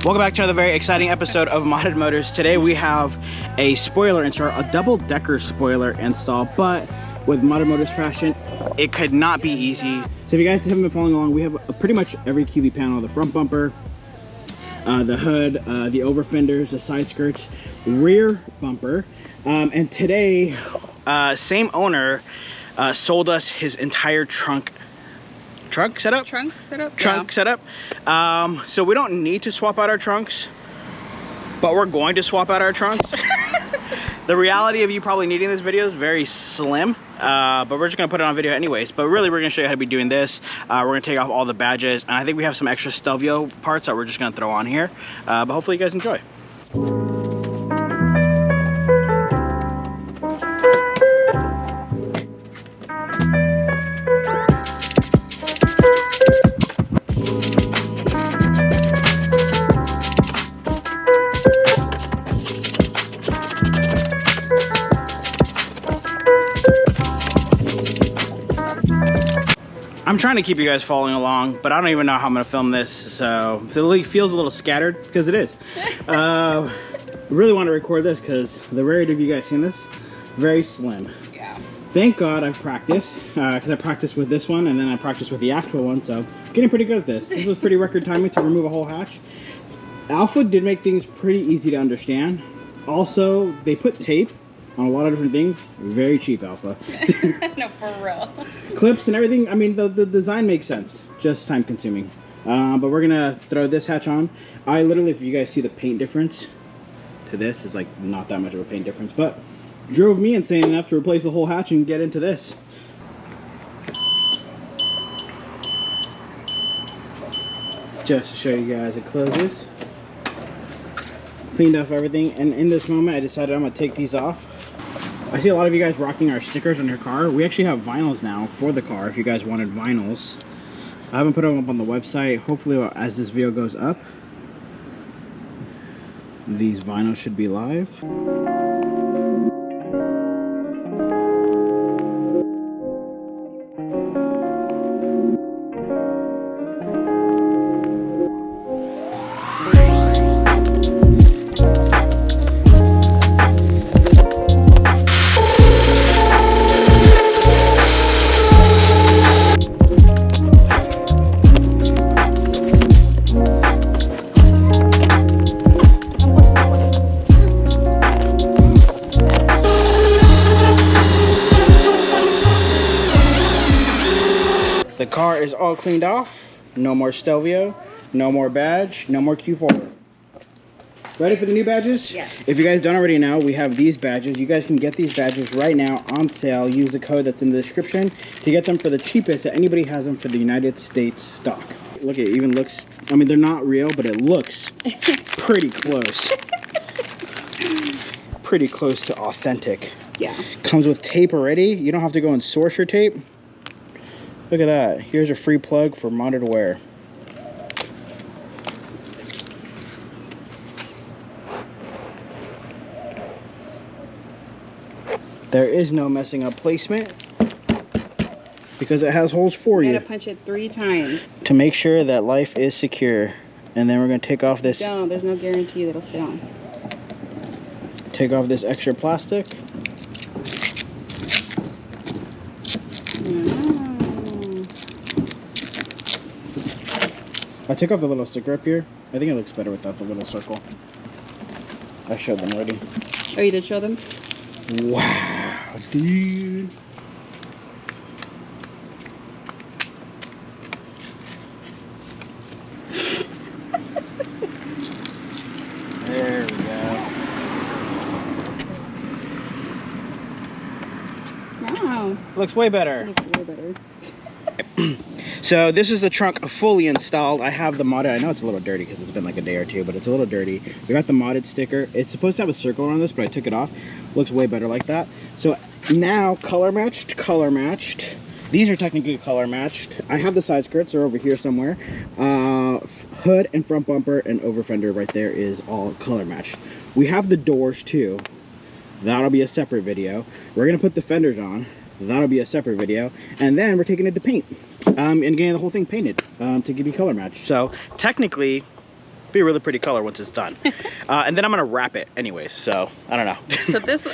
Welcome back to another very exciting episode of Modded Motors. Today we have a spoiler install, a double-decker spoiler install, but with Modded Motors fashion, it could not be easy. So if you guys haven't been following along, we have pretty much every QV panel: the front bumper, the hood, the over fenders, the side skirts, rear bumper, and today, same owner sold us his entire trunk setup. So we don't need to swap out our trunks, but we're going to swap out our trunks. The reality of you probably needing this video is very slim, but we're just gonna put it on video anyways. But really, we're gonna show you how to be doing this. We're gonna take off all the badges, and I think we have some extra Stelvio parts that we're just gonna throw on here. But hopefully you guys enjoy. I'm trying to keep you guys following along, but I don't even know how I'm gonna film this, so it feels a little scattered, because it is. I really want to record this because the rarity of you guys seen this, very slim. Yeah. Thank God I've practiced, because I practiced with this one and then I practiced with the actual one, so getting pretty good at this. This was pretty record timing to remove a whole hatch. Alfa did make things pretty easy to understand. Also, they put tape on a lot of different things. Very cheap, Alfa. No, for real. Clips and everything. I mean, the design makes sense. Just time consuming. But we're gonna throw this hatch on. I literally, if you guys see the paint difference to this, it's like not that much of a paint difference, but drove me insane enough to replace the whole hatch and get into this. Just to show you guys, it closes. Cleaned off everything, and in this moment I decided I'm gonna take these off. I see a lot of you guys rocking our stickers on your car. We actually have vinyls now for the car if you guys wanted vinyls. I haven't put them up on the website. Hopefully as this video goes up, these vinyls should be live. The car is all cleaned off. No more Stelvio, no more badge, no more Q4. Ready for the new badges? Yes. If you guys don't already know, we have these badges. You guys can get these badges right now on sale. Use the code that's in the description to get them for the cheapest that anybody has them for the United States stock. Look, it even looks, I mean, they're not real, but it looks pretty close. Pretty close to authentic. Yeah. Comes with tape already. You don't have to go and source your tape. Look at that. Here's a free plug for modded wear. There is no messing up placement because it has holes for you. You gotta punch it 3 times to make sure that life is secure. And then we're gonna take off this. No, there's no guarantee that it'll stay on. Take off this extra plastic. I took off the little sticker up here. I think it looks better without the little circle. I showed them already. Oh, you did show them? Wow, dude. There we go. Wow. Looks way better. Looks way better. So this is the trunk fully installed. I have the modded, I know it's a little dirty because it's been like a day or two, but it's a little dirty. We got the modded sticker. It's supposed to have a circle around this, but I took it off. Looks way better like that. So now color matched. These are technically color matched. I have the side skirts, they're over here somewhere. Hood and front bumper and over fender right there is all color matched. We have the doors too. That'll be a separate video. We're gonna put the fenders on. That'll be a separate video. And then we're taking it to paint and getting the whole thing painted to give you color match. So technically, be a really pretty color once it's done. And then I'm gonna wrap it anyways, so I don't know. So this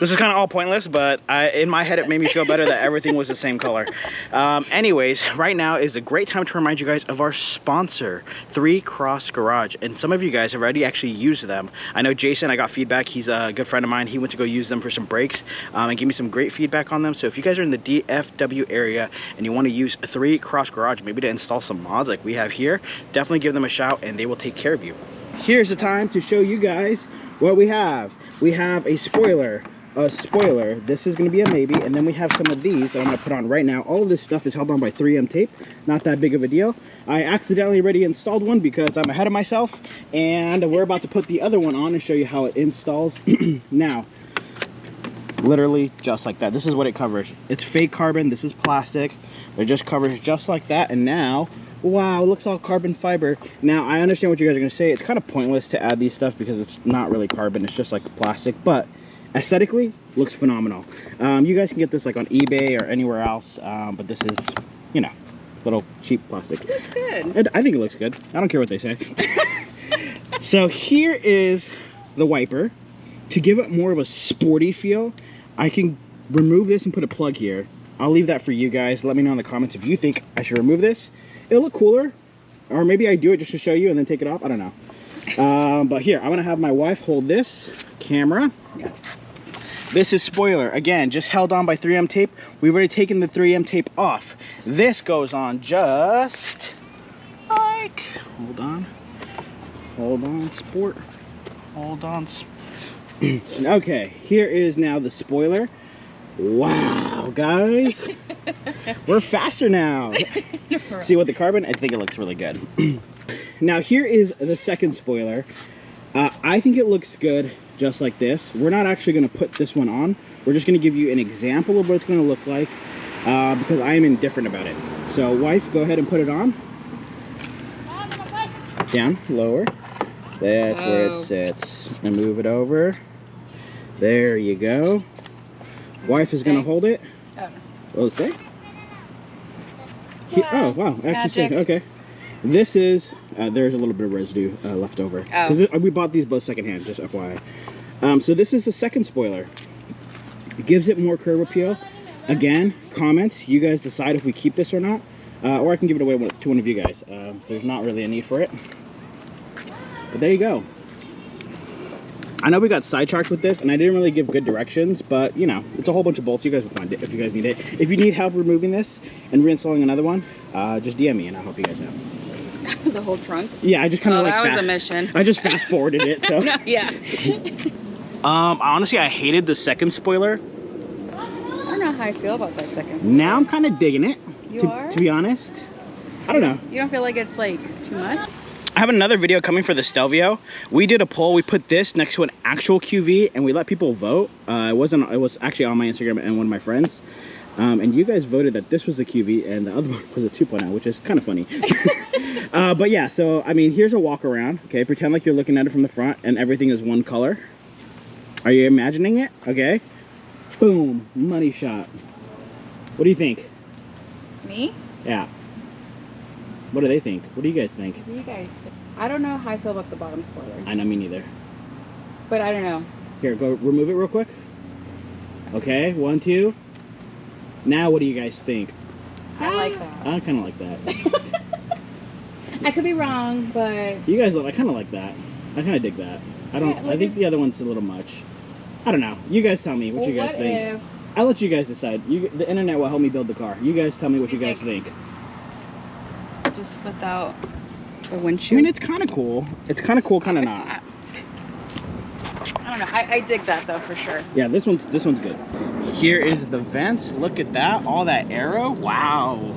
This is kind of all pointless, but in my head it made me feel better that everything was the same color. Anyways, right now is a great time to remind you guys of our sponsor, 3 Cross Garage. And some of you guys have already actually used them. I know Jason, I got feedback. He's a good friend of mine. He went to go use them for some brakes and gave me some great feedback on them. So if you guys are in the DFW area and you want to use 3 Cross Garage, maybe to install some mods like we have here, definitely give them a shout and they will take care of you. Here's the time to show you guys what we have. We have a spoiler. This is going to be a maybe, and then we have some of these that I'm going to put on right now. All of this stuff is held on by 3M tape, not that big of a deal. I accidentally already installed one because I'm ahead of myself, and we're about to put the other one on and show you how it installs. Now, literally just like that. This is what it covers. It's fake carbon. This is plastic. It just covers just like that, and now, wow, it looks all carbon fiber. Now, I understand what you guys are going to say. It's kind of pointless to add these stuff because it's not really carbon. It's just like plastic, but aesthetically looks phenomenal. You guys can get this like on eBay or anywhere else, but this is, you know, little cheap plastic. looks good. I think it looks good. I don't care what they say. So here is the wiper. To give it more of a sporty feel, I can remove this and put a plug here. I'll leave that for you guys. Let me know in the comments if you think I should remove this. It'll look cooler, or maybe I do it just to show you and then take it off. I don't know. But here, I'm gonna have my wife hold this camera. Yes. This is spoiler, again, just held on by 3M tape. We've already taken the 3M tape off. This goes on just like, hold on, sport, hold on. Okay, here is now the spoiler. Wow, guys, we're faster now. See what the carbon, I think it looks really good. Now here is the second spoiler. I think it looks good just like this. We're not actually going to put this one on. We're just going to give you an example of what it's going to look like because I am indifferent about it. So wife, go ahead and put it on. Down, lower. That's where it sits. And move it over. There you go. Wife is going to hold it. Oh. Will it stay? Oh, wow. Actually Magic. stayed. Okay. This is, there's a little bit of residue left over. Because we bought these both secondhand, just FYI. So this is the second spoiler. It gives it more curb appeal. Again, comments. You guys decide if we keep this or not. Or I can give it away to one of you guys. There's not really a need for it. But there you go. I know we got sidetracked with this, and I didn't really give good directions, but, you know, it's a whole bunch of bolts. You guys will find it if you guys need it. If you need help removing this and reinstalling another one, just DM me, and I'll help you guys out. The whole trunk? Yeah, I just kind of like that was a mission. I just fast forwarded it, so. No, yeah. Honestly, I hated the second spoiler. I don't know how I feel about that second spoiler. Now I'm kind of digging it. You are? To be honest. I don't know. You don't feel like it's like too much? I have another video coming for the Stelvio. We did a poll. We put this next to an actual QV and we let people vote. It was actually on my Instagram and one of my friends. And you guys voted that this was a QV and the other one was a 2.0, which is kind of funny. But yeah, so I mean, here's a walk around. Okay, pretend like you're looking at it from the front and everything is one color. Are you imagining it? Okay. Boom, money shot. What do you think? Me? Yeah. What do they think? What do you guys think? What do you guys think? I don't know how I feel about the bottom spoiler. I know, me neither. But I don't know. Here, go remove it real quick. Okay, 1, 2. Now, what do you guys think? I like that. I kind of like that. I could be wrong, but... You guys, I kind of like that. I kind of dig that. I don't. Yeah, like I think the other one's a little much. I don't know. You guys tell me what you guys think. If... I'll let you guys decide. The internet will help me build the car. You guys tell me what you guys think. Just without the windshield. I mean, it's kind of cool. It's kind of cool, kind of not. I don't know. I dig that though for sure. Yeah, this one's good. Here is the vents. Look at that. All that aero. Wow.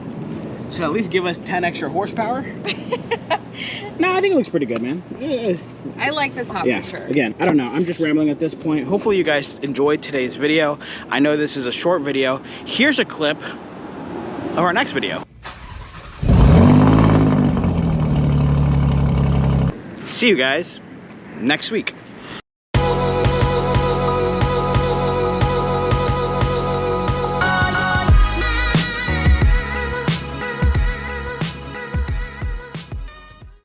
Should at least give us 10 extra horsepower. No, I think it looks pretty good, man. I like the top for sure. Again, I don't know. I'm just rambling at this point. Hopefully you guys enjoyed today's video. I know this is a short video. Here's a clip of our next video. See you guys next week.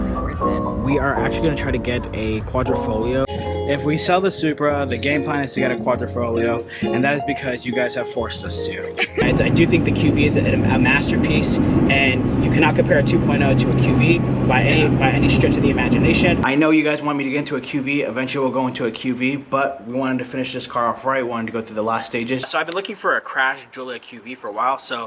Worth it. we are actually going to try to get a quadrifoglio. If we sell the Supra, the game plan is to get a quadrifoglio, and that is because you guys have forced us to. I do think the QV is a masterpiece, and you cannot compare a 2.0 to a QV by any stretch of the imagination. I know you guys want me to get into a QV. Eventually we'll go into a QV, but we wanted to finish this car off right. We wanted to go through the last stages. So I've been looking for a Crash Julia QV for a while, so